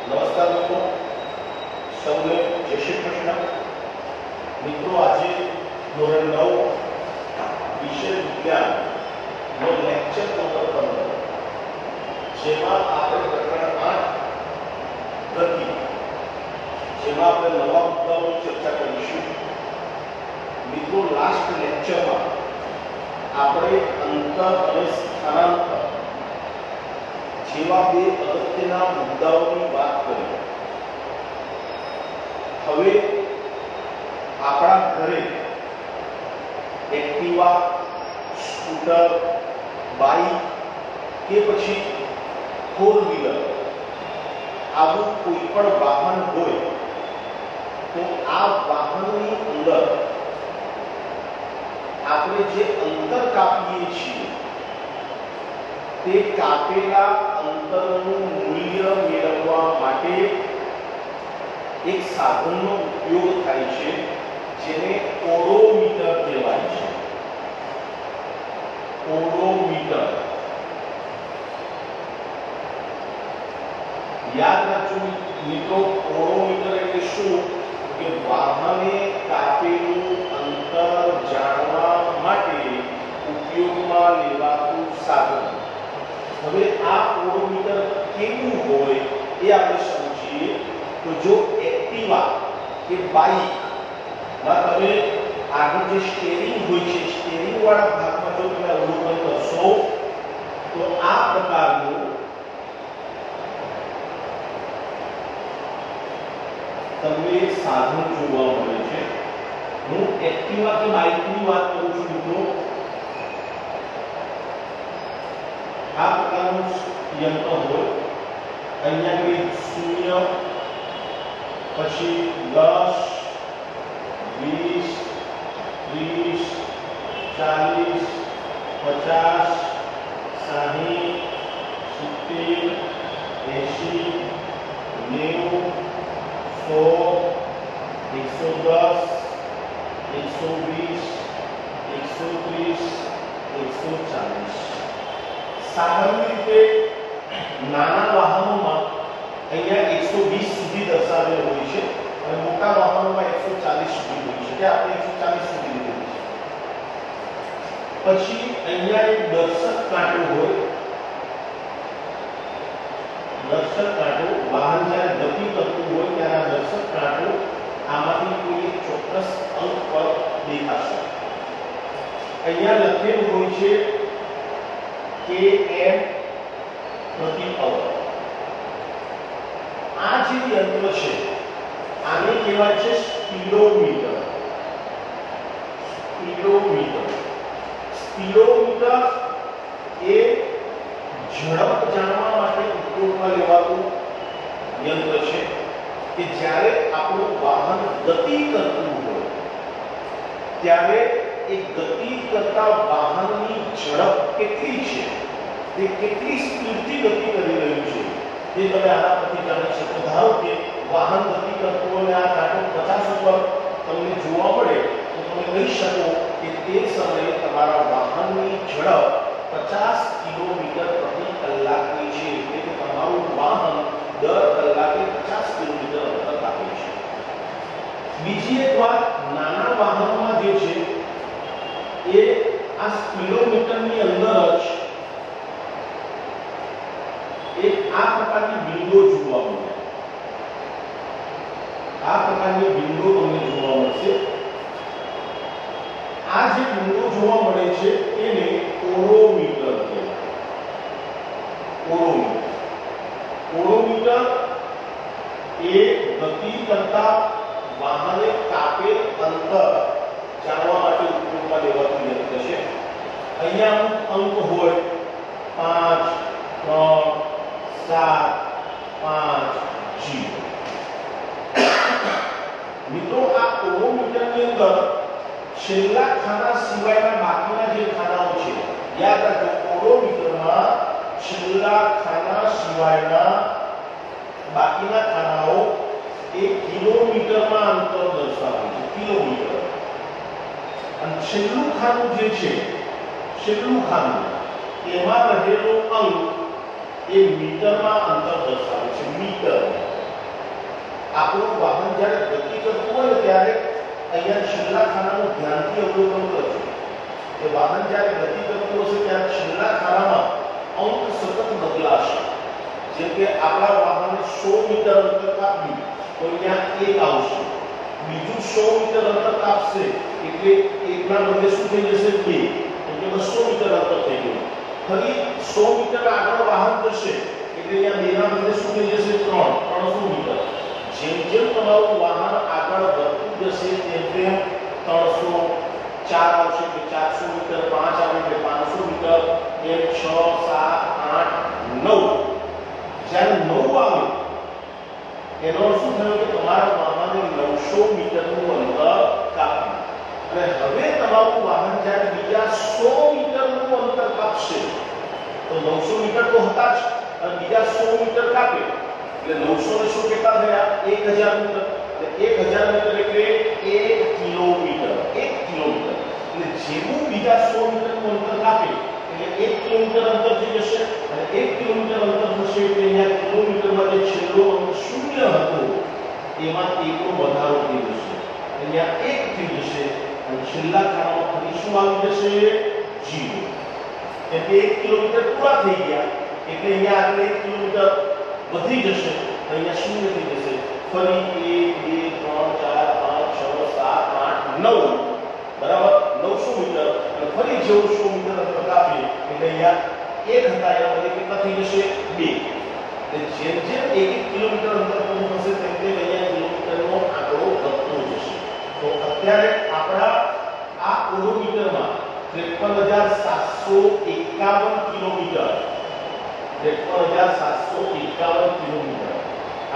નમસ્કાર મિત્રો, સૌને જય શ્રી કૃષ્ણ. મિત્રો, આજે ધોરણ 9 વિષય વિજ્ઞાનનો લેક્ચર નંબર 15, જેમાં આપણે પ્રકરણ 8 ગતિ, જેમાં આપણે નવા મુદ્દાઓની ચર્ચા કરીશું. મિત્રો, લાસ્ટ લેક્ચરમાં આપણે અંતર અને સ્થાનાંતર જેવા બે અગત્યના મુદ્દાઓની વાત કરી. હવે આપણા ઘરે એક્ટિવા, સ્કૂટર, બાઇક કે પછી ફોર વ્હીલર આવું કોઈ પણ વાહન હોય તો આ વાહનની અંદર આપણે જે અંતર કાપીએ છીએ તે કાપેલા અંતરનું મૂલ્ય મેળવવા માટે એક સાધનનો ઉપયોગ થાય છે, જેને ઓડોમીટર કહેવાય છે. ઓડોમીટર યાદ રાખજો મિત્રો. ઓડોમીટર એટલે શું? કે વાહને કાપેલું અંતર જાણવા માટે ઉપયોગમાં લેવાતું સાધન. હવે આ ઓડોમીટર કેવું હોય એ આપણે સમજીએ. તો જો એક્ટિવા કે બાઇક માં તમે આગળ જે સ્ટીયરિંગ હોય છે, સ્ટીયરિંગ વાળા ભાગમાં જો તમે અવલોકન કરશો તો આ પ્રકારનું તમને સાધન જોવા મળે છે. હું એક્ટિવા કે બાઇકની વાત કરું છું મિત્રો. આ પ્રકારનું યંત્ર હોય. અહીંયા કોઈ 0, પછી 10, 20, 30, 40, 50, 60, 70, 80, 90, 100, 110, 120, 130, 140. સામાન્ય રીતે નાના વાહનોમાં અહીંયા 120 સુધી દર્શાવેલ હોય છે અને મોટા વાહનોમાં 140 સુધી હોય છે. કે આપણે 140 સુધી લીધેલું છે. પછી અહીંયા એક દર્શક કાંટો હોય. દર્શક કાંટો વાહન જ્યારે ગતિ કરતું હોય ત્યારે આ દર્શક કાંટો આમાંથી કોઈ એક ચોક્કસ અંક પર દેખાશે. અહીંયા લખેલું હોય છે km પ્રતિ અવર. આ જે યંત્ર છે આને કહેવાય છે સ્પીડોમીટર. સ્પીડોમીટર એ ઝડપ જાણવા માટે ઉપયોગમાં લેવાતું યંત્ર છે કે જ્યારે આપણું વાહન ગતિ કરતું હોય ત્યારે એ ગતિ કરતા વાહનની ઝડપ કેટલી છે, તે કેટલી સ્પીડથી ગતિ કરી રહ્યું છે તે તમે આના પરથી જાણી શકો. ધારો કે વાહન ગતિ કરતું હોય આ કાંટો 50 ઉપર તમને જોવા મળે તો તમે કહી શકો કે તે સમયે તમારા વાહનની ઝડપ 50 કિલોમીટર પ્રતિ કલાકની છે. એટલે કે તમારું વાહન દર કલાકે 50 કિલોમીટર અંતર કાપે છે. બીજી એક વાત, નાના વાહનોમાં જે છે એ આ સ્પીડોમીટરની અંદર જ એક આ પ્રકારની વિન્ડો જોવા મળે. આ પ્રકારની વિન્ડો તમને જોવા મળશે. આ જે વિન્ડો જોવા મળે છે એને ઓડોમીટર કહેવાય. ઓડોમીટર એ ગતિ કરતા વાહને કાપેલ અંતર જાણવા માટે ઉપયોગમાં લેવાતું યંત્ર છે. અહીંયા અંક હોય 5, 3, 7, 5, 0. મિત્રો, આ ઓડોમીટરની અંદર છેલ્લા ખાના સિવાયના બાકીના જે ખાનાઓ છે, યાદ રાખજો, ઓડોમીટરમાં છેલ્લા ખાના સિવાયના બાકીના ખાનાઓ એ કિલોમીટરમાં અંતર દર્શાવે છે. કિલોમીટર. અને છેલ્લું ખાનું જે છે, છેલ્લું ખાનું એમાં રહેલો અંક એ મીટરમાં અંતર દર્શાવે છે. મીટર અહીંયા છેલ્લા ખાનાનું ધ્યાનથી અવલોકન કરજો કે વાહન જ્યારે ગતિ કરતું હશે ત્યારે છેલ્લા ખાનામાં અંક સતત બદલાશે. જેમ કે આપણા વાહને 100 મીટર અંતર કાપ્યું તો અહીંયા 1 આવશે, બીજું 100 મીટર અંતર કાપશે એટલે એકના બદલે શું થઈ જશે 2, એટલે 200 મીટર અંતર થઈ ગયું. ફરી 100 મીટર આગળ વાહન જશે એટલે અહીંયા 2 ના બદલે શું થઈ જશે 300 મીટર. જેમ જેમ તમારું વાહન આગળ વધતું જશે તેમ તેમ 300, 4 આવશે કે 400 મીટર, 5 આવે કે 500 મીટર, 1, 6, 7, 8, 9. જ્યારે 9 આવે એનો અર્થ શું થયો કે તમારા વાહને 900 મીટરનું અંતર કાપ્યું. અને હવે તમારું વાહન જ્યારે બીજા 100 મીટરનું અંતર કાપશે તો 900 મીટર તો હતા જ અને બીજા 100 મીટર કાપે એટલે 900 ને 100 કેટલા થયા 1000 મીટર. એટલે 1000 મીટર એટલે 1 કિલોમીટર. 1 કિલોમીટર એટલે જેવું બીજા 100 મીટરનું અંતર કાપે એટલે 1 કિલોમીટર અંતર થઈ જશે અને 1 કિલોમીટર અંતર થશે એટલે અહીંયા કિલોમીટરમાં જે છેલ્લો અંક 0 હતો એમાં 1 નો વધારો થઈ જશે. અહીંયા 1 થઈ જશે અને છેલ્લા ખાનામાં ફરી શું આવી જશે 0. એટલે 1 કિલોમીટર પૂરા થઈ ગયા એટલે અહીંયા આગળ 1 કિલોમીટર વધી જશે અહીંયા 0 થઈ જશે. ફરી 1, 2, 3, 4, 5, 6, 7, 8, 9 બરાબર 900 મીટર અને ફરી જેવું 100 મીટર અંતર કાપીએ એટલે અહીંયા 1 હતા એના બદલે કેટલા થઈ જશે 2. એટલે જેમ જેમ 1 કિલોમીટર અંતર પૂરું થશે તેમ તેમ અહીંયા કિલોમીટરનો આંકડો વધતો જશે. તો અત્યારે આપણા આ ઓડોમીટરમાં 53,751 કિલોમીટર 53,751 કિલોમીટર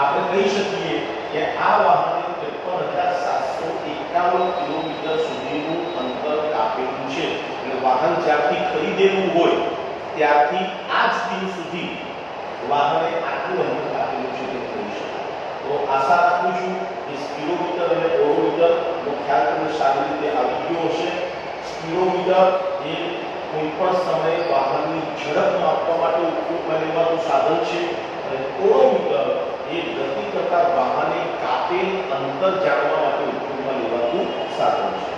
આપણે કહી શકીએ કે આ વાહને 53,751 કિલોમીટર સુધીનું અંતર કાપેલું છે. એટલે વાહન જ્યારથી ખરીદેલું હોય ત્યારથી આજ દિન સુધી વાહને આટલું અંતર કાપેલું છે તે કહી શકાય. તો આશા રાખું છું કે સ્પીડોમીટર અને ઓડોમીટરનો ખ્યાલ તમને સારી રીતે આવી ગયો હશે. સ્પીડોમીટર એ કોઈ પણ સમયે વાહનની ઝડપ માપવા માટે ઉપયોગમાં લેવાતું સાધન છે અને ઓડોમીટર એ ગતિ કરતા વાહને કાપેલ અંતર જાણવા માટે ઉપયોગમાં લેવાતું સાધન છે.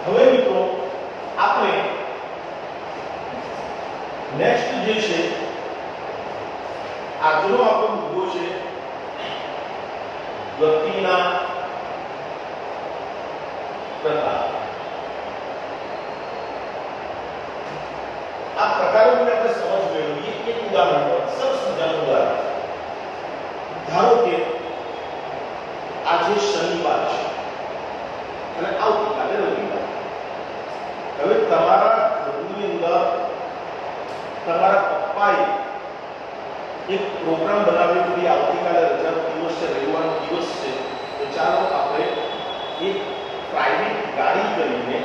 હવે મિત્રો આપણે નેક્સ્ટ જે છે આજનો આપણો મુદ્દો છે ગતિના પ્રકાર. આ પ્રકારોને આપણે સમજ મેળવીએ એક ઉદાહરણ પર. સરસ મજાનું ઉદાહરણ. ધારો કે આજે શનિવાર છે અને આવતીકાલે રવિવાર. હવે તમારા ઘરની અંદર તમારા પપ્પાએ એક પ્રોગ્રામ બનાવ્યો કે આવતીકાલે રજાનો દિવસ છે, રવિવારનો દિવસ છે, તો ચાલો આપણે એક પ્રાઇવેટ ગાડી કરીને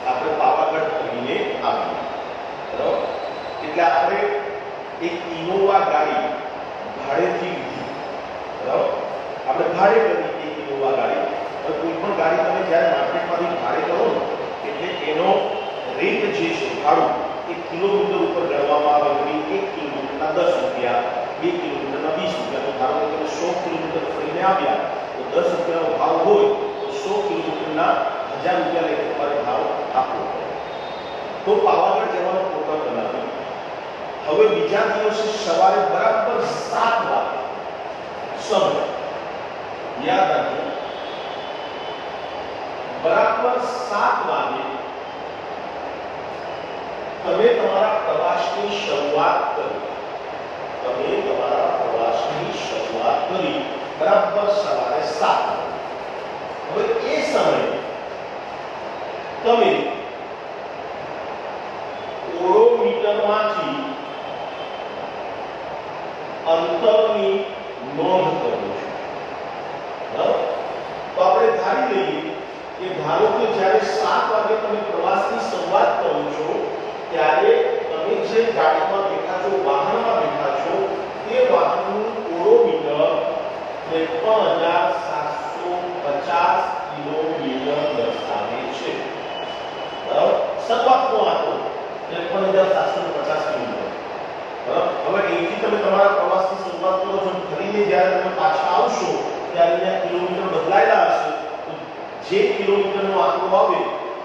આપણે પાવાગઢ ફરીને આવીએ. બરાબર? એટલે આપણે એક ઇનોવા ગાડી ભાડેથી લીધી. બરાબર? આપણે ભાડે કરી એક ઇનોવા ગાડી. હવે કોઈ પણ ગાડી તમે જ્યારે માર્કેટમાંથી ભાડે કરો ને એટલે એનો રેટ જે છે ભાડું એ કિલોમીટર ઉપર ગણવામાં આવે. વળી 1 કિલોમીટરના 10 રૂપિયા, 2 કિલોમીટરના 20 રૂપિયા. તો ધારો કે તમે 100 કિલોમીટર ફરીને આવ્યા તો 10 રૂપિયાનો ભાવ હોય તો 100 કિલોમીટરના 1000 રૂપિયા લઈને તમારે ભાવ આપવો પડે. તો પાવાગઢ જવાનો પ્રોગ્રામ બનાવ્યો. હવે બીજા દિવસે સવારે બરાબર 7 વાગે સમય યાદ રાખજો, બરાબર 7 વાગે તમે તમારા પ્રવાસની શરૂઆત કરી. તમે તમારા પ્રવાસની શરૂઆત કરી બરાબર સવારે 7 વાગે. હવે એ સમયે તમે ઓડોમીટરમાંથી અંતરની નોંધ કરો છો. બરાબર? તો આપણે ધારી લઈએ કે ધારો કે જ્યારે 7 વાગે તમે પ્રવાસની શરૂઆત કરો છો ત્યારે તમે જે ગાડીમાં બેઠા છો, વાહનમાં બેઠા છો, તે વાહનનું ઓડોમીટર 53,750 કિલોમીટર દર્શાવે છે. બરાબર? શરૂઆતનો આંકડો 53,750 કિલોમીટર. બરાબર? હવે અહીંથી તમે તમારા પ્રવાસની શરૂઆત કરો છો, ફરીને જ્યારે તમે પાછા આવશો ત્યારે અહીંયા કિલોમીટર બદલાયેલા હશે. તો જે કિલોમીટરનો આંકડો આવે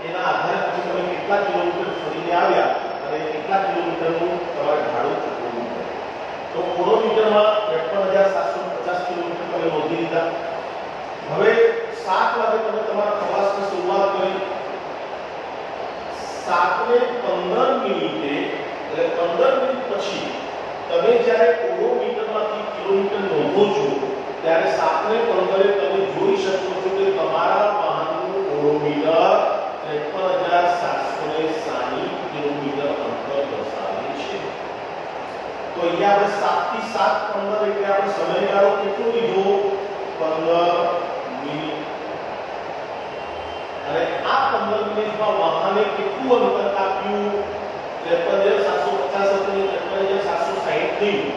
એના આધારે પછી તમે કેટલા કિલોમીટર ફરીને આવ્યા અને કેટલા કિલોમીટરનું તમારે ભાડું ચૂકવવું પડે. તો ઓડોમીટરમાં 53,750 કિલોમીટર તમે નોંધી લીધા. હવે 7 વાગે તમે તમારા પ્રવાસની શરૂઆત કરી. 7:15 એટલે 15 મિનિટ પછી તમે જ્યારે ઓડોમીટરમાંથી કિલોમીટર નોંધો છો ત્યારે 7:15 તમે જોઈ શકો છો કે તમારા વાહનનું ઓડોમીટર 53,760 કિલોમીટર અંતર દર્શાવે છે. તો અહીંયા આપણે 7 થી 7:15 એટલે આપણે સમયગાળો કેટલો લીધો? 15 મિનિટ. અને આ 15 મિનિટમાં વાહને કેટલું અંતર કાપ્યું? 53,750 હતું, 53,760 થયું.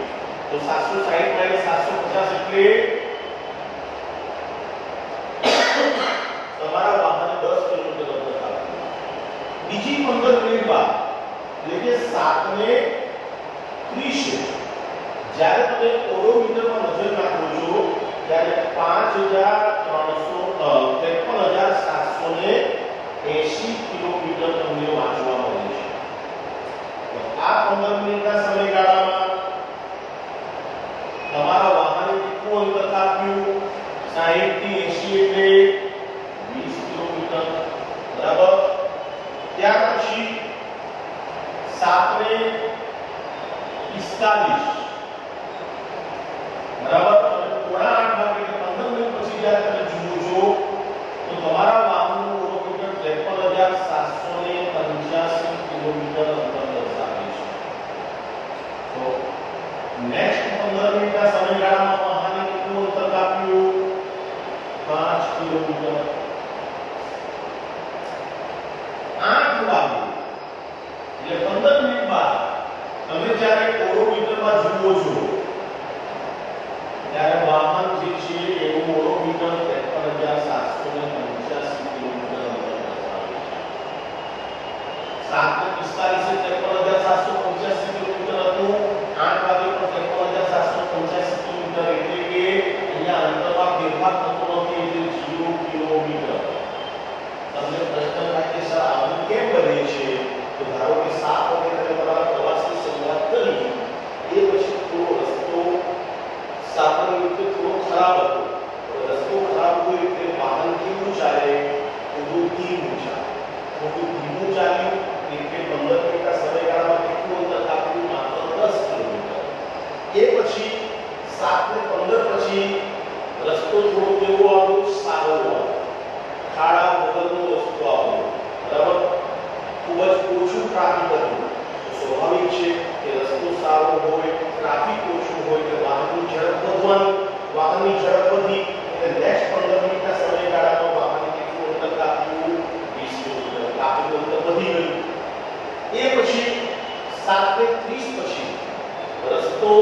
તો 760 - 750 એટલે તમારા વાહને 10 કિલોમીટર અંતર કાપ્યું. બીજી 15 મિનિટ બાદ એટલે કે 7:30 જ્યારે તમે ઓડોમીટરમાં નજર નાખો છો ત્યારે 53,780 કિલોમીટર તમને વાંચવા મળે છે. તો આ 15 મિનિટના સમયગાળામાં તમારા વાહને કેટલું અંતર કાપ્યું? 60 થી 80 એટલે 20 કિલોમીટર. બરાબર. ત્યાર પછી 7:45 બરાબર. પોણા 8 વાગે 15 મિનિટ પછી જ્યારે તમે જુઓ છો તો તમારા વાહનનું ઓડોમીટર 53,785 કિલોમીટર અંતર દર્શાવે છે. તો નેક્સ્ટ 15 મિનિટના સમયગાળામાં વાહને કેટલું અંતર કાપ્યું? 5 કિલોમીટર. 8 વાગે એટલે 15 મિનિટ બાદ તમે જ્યારે ઓડોમીટરમાં જુઓ છો ત્યારે વાહન જે છે એનું ઓડોમીટર 53,785 કિલોમીટર અંતર દર્શાવે છે. 7:45 53,785 કિલોમીટર હતું. 8 વાગે પણ 53,785 કિલોમીટર એટલે કે અહીંયા અંતરમાં ફેરફાર થતો નથી એટલે 0 કિલોમીટર. તમને પ્રશ્ન થાય કે સર આવું કેમ બને છે? તો ધારો કે 7 વાગે તમે તમારા પ્રવાસની શરૂઆત કરી એ પછી થોડો રસ્તો સામાન્ય રીતે થોડો ખરાબ હતો. રસ્તો ખરાબ હોય એટલે વાહન કેવું ચાલે? થોડું ધીમું ચાલે. થોડું ધીમું ચાલ્યું એટલે 15 મિનિટના સમયગાળામાં કેટલું અંતર કાપ્યું? માત્ર 10 કિલોમીટર. એ પછી 7:15 પછી રસ્તો થોડો કેવો આવ્યો? સારો આવ્યો. ખાડા વગરનો રસ્તો આવ્યો. બરાબર. ખૂબ જ ઓછું ટ્રાફિક હતું. સ્વાભાવિક છે કે રસ્તો સારો હોય, ટ્રાફિક ઓછું હોય કે વાહનની ઝડપ વધવાની. વાહનની ઝડપ વધી એટલે નેક્સ્ટ 15 મિનિટના સમયગાળામાં વાહને કેટલું અંતર કાપ્યું? 20 કિલોમીટર. કાપ્યું અંતર વધી ગયું. એ પછી 7:30 પછી રસ્તો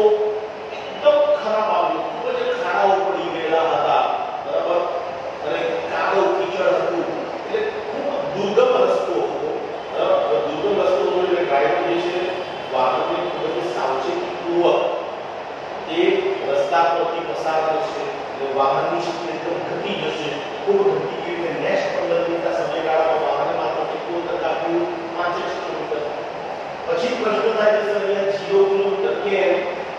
એકદમ ખરાબ આવ્યો. ખૂબ જ ખાડાઓ પડી ગયેલા હતા. બરાબર. અને કાદવ કીચડ હતું એટલે ખૂબ દુર્ગમ રસ્તો હતો. દુર્ગમ રસ્તો હોય એટલે ડ્રાઈવર જે છે વાહનને ખૂબ જ સાવચેતીપૂર્વક એ રસ્તા પરથી પસાર કરશે એટલે વાહનની સ્પીડ એકદમ ઘટી જશે. ખૂબ ઘટી ગઈ એટલે નેક્સ્ટ 15 મિનિટના સમયગાળામાં વાહને માત્ર કેટલું અંતર કાપ્યું? 5 કિલોમીટર. પછી પ્રશ્ન થાય કે સર અહીંયા 0 કિલોમીટર કેમ?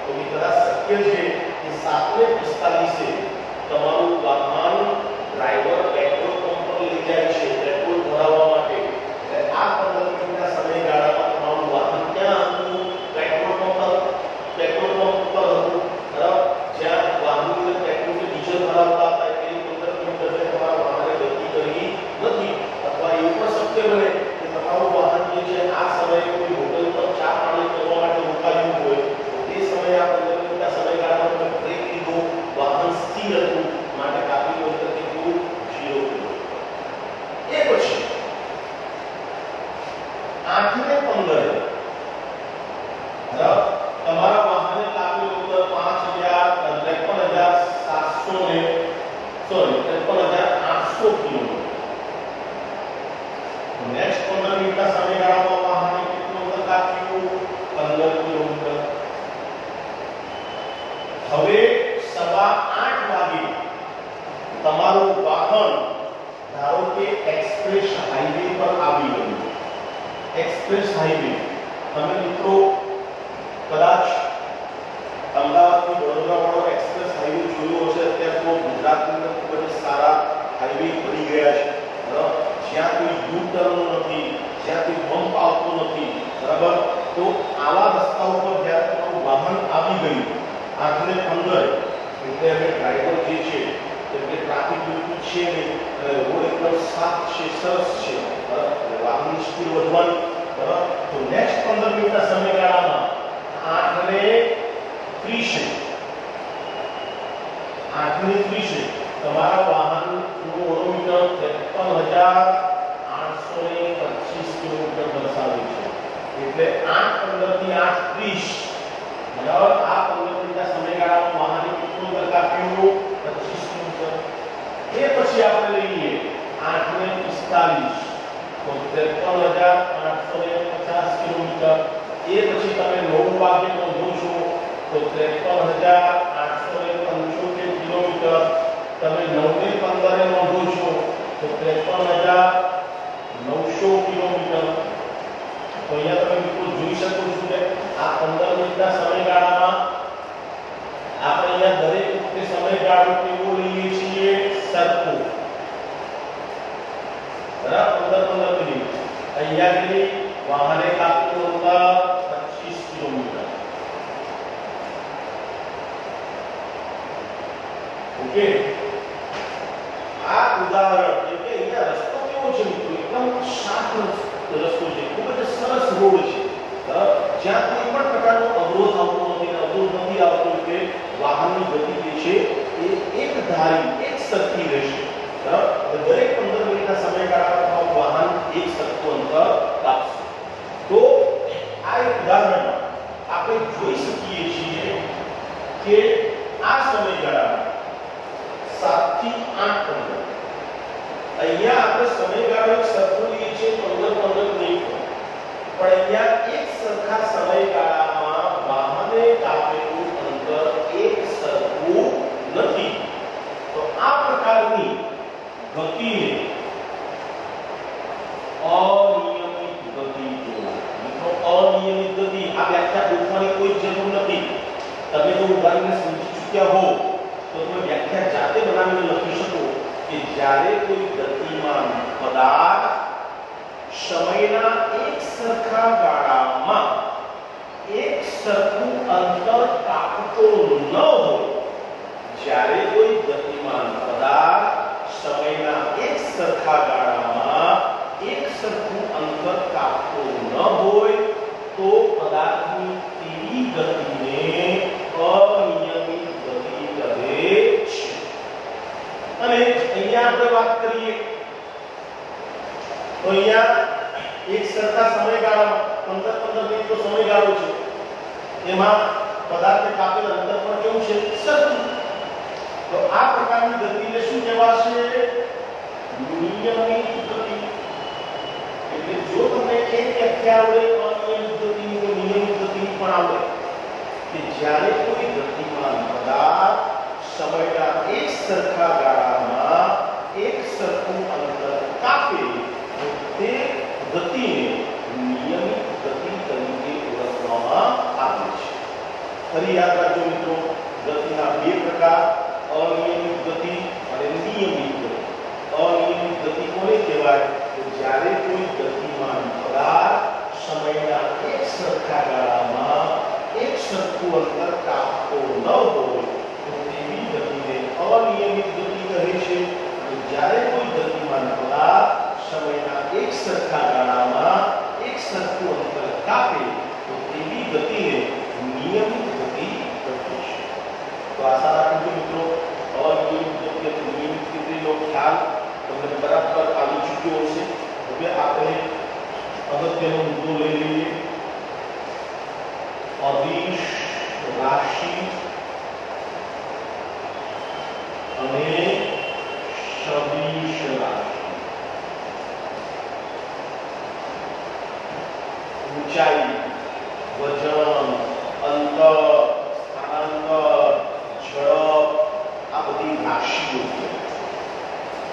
તો એ કદાચ શક્ય છે કે 7:45 તમારું વાહન ડ્રાઈવર પેટ્રોલ પંપ પર લઈ જાય છે પેટ્રોલ ભરાવવા માટે. એટલે આ 15 મિનિટના સમયગાળામાં તમારું વાહન ક્યાં હતું? પેટ્રોલ પંપ પર હતું. બરાબર. જ્યાં વાહનની પેટ્રોલ કે ડીઝલ ભરાવતા હતા એ 15 મિનિટ દરમિયાન તમારા વાહને ગતિ કરી નથી. અથવા એવું પણ શક્ય બને કે તમારું વાહન જે છે આ સમયે કોઈ હોટલ પર ચા પાણી કરવા માટે રોકાયું હોય તો તે સમયે આ 15 મિનિટના સમયગાળામાં તમે બ્રેક લીધો, વાહન સ્થિર હતું માટે કાપેલું અંતર કેટલું? 0 કિલોમીટર. એ પછી 8:15 તમારા વાહને કાપેલું અંતર 53,800 કિલોમીટર. નેક્સ્ટ 15 મિનિટના સમયગાળામાં વાહને કેટલું અંતર કાપ્યું? 15 કિલોમીટર. હવે 8:15 વાગે તમારું વાહન ધારો કે એક્સપ્રેસ હાઈવે પર આવી ગયું. એક્સપ્રેસ હાઈવે તમે મિત્રો કદાચ અમદાવાદથી વડોદરા વાળો એક્સપ્રેસ હાઈવે જોયો હશે. અત્યારે તો ગુજરાતની અંદર ખૂબ જ સારા હાઈવે બની ગયા છે, બરાબર, જ્યાં કોઈ યુ ટર્ન નથી, જ્યાં કોઈ બમ્પ આવતો નથી, બરાબર. તો આવા રસ્તા ઉપર જ્યારે તમારું વાહન આવી ગયું 8 ને 15 એટલે હવે ડ્રાઈવર જે છે એટલે ટ્રાફિક બિલકુલ છે નહીં, રોડ એકદમ સાફ છે, સરસ છે, બરાબર, વાહનની સ્પીડ વધવાની, બરાબર. તો નેક્સ્ટ 15 મિનિટના સમયગાળામાં 8 ને 30 તમારા વાહનનું ઓડોમીટર 53,825 કિલોમીટર દર્શાવે છે. એટલે 8:15 થી 8:30, બરાબર, આ 15 મિનિટના સમયગાળામાં વાહને કેટલું અંતર કાપ્યું? 25 કિલોમીટર. એ પછી આપણે લઈએ 8:45 તો 53,850 કિલોમીટર. એ પછી તમે 9 વાગે નોંધો છો તો 53,875 કિલોમીટર. તમે 9:15 નોંધો છો તો 53,900 કિલોમીટર. તો અહીંયા તમે મિત્રો જોઈ શકો છો કે આ 15 મિનિટના સમયગાળામાં આપણે અહીંયા દરેક વખતે સમયગાળો કેવો લઈએ છીએ? સરખો, બરાબર. 15 મિનિટ અહીંયા કેટલી? વાહને કાપ્યું અંતર 25 કિલોમીટર. ઓકે, આ ઉદાહરણ એટલે અહીંયા રસ્તો કેવો છે મિત્રો? એકદમ સાફ રસ્તો છે, ખૂબ જ સરસ રોડ છે, જ્યાં કોઈ પણ પ્રકારનો અવરોધ આવતો નથી. અવરોધ નથી આવતો એટલે વાહનની ગતિ જે છે એ એક ધારી એક સરખી રહેશે, બરાબર. દરેક 15 મિનિટના સમયગાળામાં વાહન એક સરખું અંતર કાપશે. તો આ એક ઉદાહરણમાં આપણે જોઈ શકીએ છીએ કે આ સમયગાળામાં 7 થી 8 કલાક અહીંયા આપણે સમયગાળો એક સરખો લઈએ છીએ 15 મિનિટ, પણ અહીંયા એક સરખા સમયગાળામાં વાહને કાપેલું અંતર એક સરખું નથી. તો આ પ્રકારની ગતિને અનિયમિત ગતિ કહેવાય. મિત્રો અનિયમિત ગતિ આ વ્યાખ્યા ગોઠવવાની કોઈ જરૂર નથી. તમે જો ઉદાહરણને સમજી ચૂક્યા હો તો તમે વ્યાખ્યા જાતે બનાવીને લખી શકો કે જ્યારે કોઈ ગતિમાન પદાર્થ સમયના એક સરખા ગાળામાં એક સરખું અંતર કાપતો ન હોય, જ્યારે કોઈ ગતિમાન પદાર્થ સમયના એક સરખા ગાળામાં એક સરખું અંતર કાપતો ન હોય તો પદાર્થની તેવી ગતિને અનિયમિત ગતિ કહે છે. અને અહીંયા આપણે વાત કરીએ તો અહીંયા એક સરખા સમયગાળામાં 15 મિનિટનો સમયગાળો છે, એમાં પદાર્થને કાપેલ અંતર પણ કેવું છે? સરખું. તો આ પ્રકારની ગતિને શું કહેવાશે? નિયમિત ગતિ. એટલે જો તમને એક વ્યાખ્યા આવડે અનિયમિત ગતિની તો નિયમિત ગતિની પણ આવડે કે જ્યારે કોઈ ગતિમાન પદાર્થ સમયના એક સરખા ગાળામાં એક સરખું અંતર કાપે તો તે ગતિને નિયમિત ગતિ તરીકે ઓળખવામાં આવે છે. ફરી યાદ રાખજો મિત્રો, ગતિના બે પ્રકાર, અનિયમિત ગતિ અને નિયમિત ગતિ. અનિયમિત ગતિ કોને કહેવાય? તો જ્યારે કોઈ ગતિમાન પદાર્થ સમયના એક સરખા ગાળામાં એક સરખું અંતર કાપતો ન હોય તો તેવી ગતિને અનિયમિત ગતિ કહે છે. અને જ્યારે કોઈ ગતિમાન પદાર્થ સમયના એક સરખા ગાળામાં એક સરખું અંતર કાપે તો તેવી ગતિને નિયમિત ગતિ કહે છે. તો આશા રાખું છું મિત્રો અનિયમિત ગતિ અને નિયમિત ગતિનો ખ્યાલ તમને બરાબર આવી ચૂક્યો હશે. હવે આપણે અગત્યનો મુદ્દો લઈ લઈએ, અદિશ રાશિ અને સદિશ રાશિ. ઊંચાઈ, વજન, અંતર, સ્થાનાંતર, ઝડપ આ બધી રાશિઓ છે.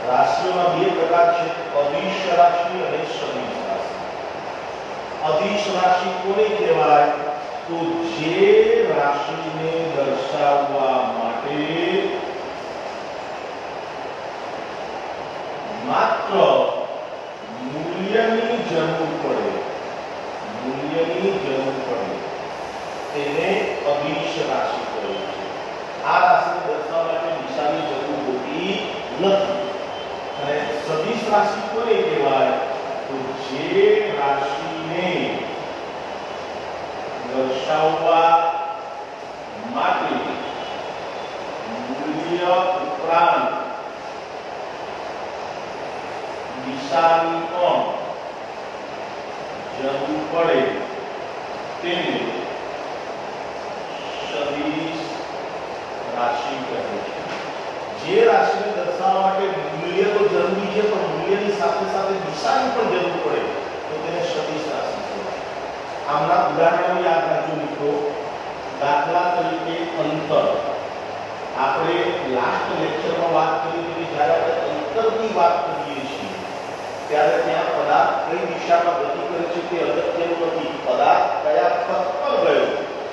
રાશિઓના બે પ્રકાર છે, અદિશ રાશિ અને સદિશ રાશિ. અદિશ રાશિ કોને કહેવાય? તો જે રાશિને દર્શાવવા માટે માત્ર મૂલ્યની જરૂર પડે, તેને અદિશ રાશિ કહે છે. આ રાશિને દર્શાવવા માટે દિશાની જરૂર હોતી નથી. અને સદિશ રાશિ કોને કહેવાય? તો જે રાશિને દર્શાવવા માટે મૂલ્ય ઉપરાંત દિશાની પણ જરૂર પડે તેને સદિશ રાશિ કહે છે. જે રાશિને દર્શાવવા માટે મૂલ્ય તો જરૂરી છે, પણ મૂલ્યની સાથે સાથે દિશાની પણ જરૂર પડે તો તેને સદિશ રાશિ કહેવાય. આમના ઉદાહરણો યાદ રાખજો મિત્રો. દાખલા તરીકે અંતર. આપણે લાસ્ટ લેક્ચરમાં વાત કરી હતી, જ્યારે આપણે અંતરની વાત કરીએ છીએ ત્યારે ત્યાં પદાર્થ કઈ દિશામાં ગતિ કરે છે તે અગત્યનું નથી. પદાર્થ કયા પથ પર ગયો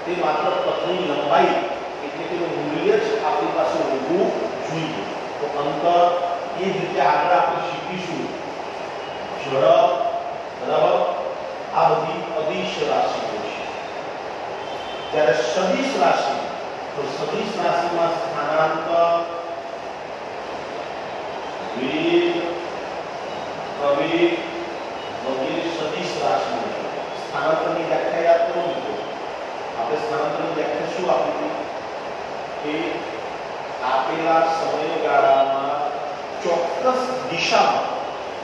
તે માત્ર પથની લંબાઈ એટલે કે મૂલ્ય જ આપણી પાસે હોવું જોઈએ. તો અંતર એ જ રીતે આગળ આપણે શીખીશું. ઝડપ, બરાબર, આ બધી અદિશ રાશિઓ છે. જ્યારે સદિશ રાશિ, તો સદિશ રાશિમાં સ્થાનાંતર, વેગ, પ્રવેગ વગેરે સદિશ રાશિઓ છે. સ્થાનાંતરની વ્યાખ્યા યાદ કરો મિત્રો. આપણે સ્થાનાંતરની વ્યાખ્યા શું આપી હતી? કે આપેલા સમયગાળામાં ચોક્કસ દિશામાં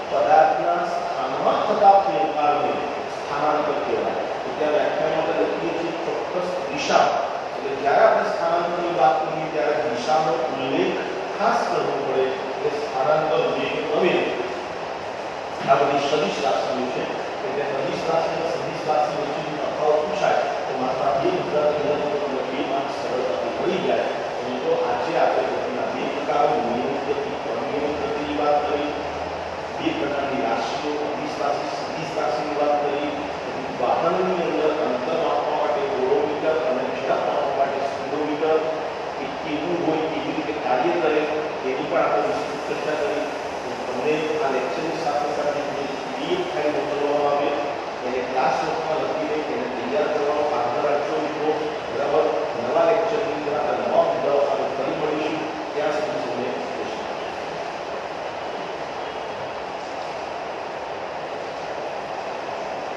પદાર્થના સ્થાનમાં થતા ફેરફારને સ્થાનાંતર કહેવાય. તો ત્યાં વ્યાખ્યામાં આપણે લખીએ છીએ ચોક્કસ દિશા. એટલે જ્યારે આપણે સ્થાનાંતરની વાત કરીએ ત્યારે દિશાનો ઉલ્લેખ ખાસ કરવો પડે. એટલે સ્થાનાંતર, વેગ, પ્રવેગ આ બધી સદિશ રાશિઓ છે. એટલે સદિશ રાશિ અને સદિશ રાશિ વચ્ચે